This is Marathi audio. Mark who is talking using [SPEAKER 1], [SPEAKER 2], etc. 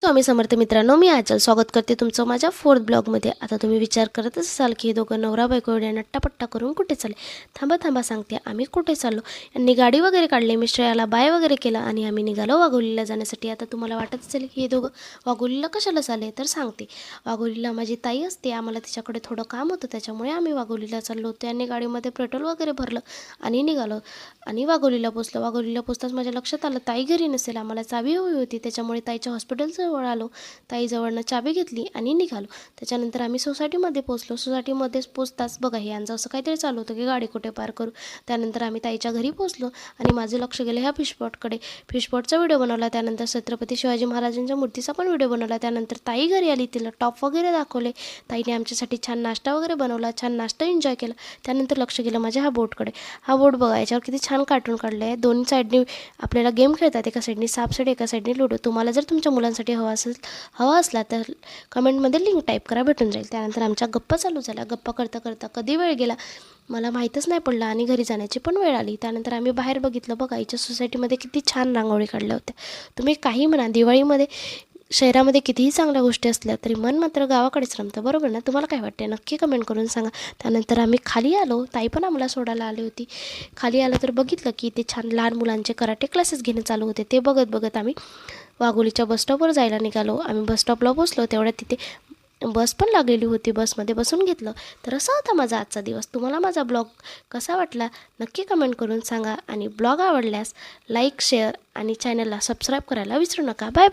[SPEAKER 1] स्वामी समर्थ मित्रांनो, मी आचल स्वागत करते तुमचं माझ्या फोर्थ ब्लॉगमध्ये। आता तुम्ही विचार करतच असाल की हे दोघं नवरा बायको एवढ्या नट्टापट्टा करून कुठे चालले। थांबा थांबा सांगते आम्ही कुठे चाललो। यांनी गाडी वगैरे काढली, मी श्रेयाला बाय वगैरे केला आणि आम्ही निघालो वाघोलीला जाण्यासाठी। आता तुम्हाला वाटत असेल की हे दोघं वाघोलीला कशाला चालले, तर सांगते। वाघोलीला माझी ताई असते, आम्हाला तिच्याकडे थोडं काम होतं, त्याच्यामुळे आम्ही वाघोलीला चाललो होतो। यांनी गाडीमध्ये पेट्रोल वगैरे भरलं आणि निघालो आणि वाघोलीला पोचलो। वाघोलीला पोचताच माझ्या लक्षात आलं ताई घरी नसेल, आम्हाला चावी हवी होती, त्याच्यामुळे ताईच्या हॉस्पिटलचं आलो, ताईजवळनं चाबी घेतली आणि निघालो। त्याच्यानंतर आम्ही सोसायटीमध्ये पोचलो। सोसायटीमध्ये पोचताच बघा हे यांचं असं काहीतरी चालू होतं की गाडी कुठे पार्क करू। त्यानंतर आम्ही ताईच्या घरी पोचलो आणि माझं लक्ष गेलं ह्या फिशपॉटकडे। फिशपॉटचा व्हिडिओ बनवला, त्यानंतर छत्रपती शिवाजी महाराजांच्या मूर्तीचा पण व्हिडिओ बनवला। त्यानंतर ताई घरी आली, तिला टॉप वगैरे दाखवले, ताईने आमच्यासाठी छान नाश्ता वगैरे बनवला, छान नाश्ता एन्जॉय केला। त्यानंतर लक्ष गेलं माझ्या हा बोटकडे। हा बोट बघा, याच्यावर किती छान कार्टून काढले आहे। दोन्ही साईडनी आपल्याला गेम खेळतात, एका साईडनी सापसीडी, एका साईडनी लुडो। तुम्हाला जर तुमच्या मुलांसाठी हवा असला तर कमेंटमध्ये लिंक टाईप करा, भेटून जाईल। त्यानंतर आमच्या गप्पा चालू झाल्या। गप्पा करता करता कधी वेळ गेला मला माहीतच नाही पडलं आणि घरी जाण्याची पण वेळ आली। त्यानंतर आम्ही बाहेर बघितलं, बघा आईच्या सोसायटीमध्ये किती छान रांगोळी काढल्या होत्या। तुम्ही काही म्हणा, दिवाळीमध्ये शहरामध्ये कितीही चांगल्या गोष्टी असल्या तरी मन मात्र गावाकडेच रमतं, बरोबर ना? तुम्हाला काय वाटते नक्की कमेंट करून सांगा। त्यानंतर आम्ही खाली आलो, ताई पण आम्हाला सोडायला आली होती। खाली आलो तर बघितलं की ते छान लहान मुलांचे कराटे क्लासेस घेणं चालू होते। ते बघत बघत आम्ही वाघोलीच्या बसस्टॉपवर जायला निघालो। आम्ही बसस्टॉपला पोचलो, तेवढ्यात तिथे बस पण लागलेली होती, बसमध्ये बसून घेतलं। तर असा होता माझा आजचा दिवस। तुम्हाला माझा ब्लॉग कसा वाटला नक्की कमेंट करून सांगा आणि ब्लॉग आवडल्यास लाईक, शेअर आणि चॅनलला सबस्क्राईब करायला विसरू नका। Bye bye.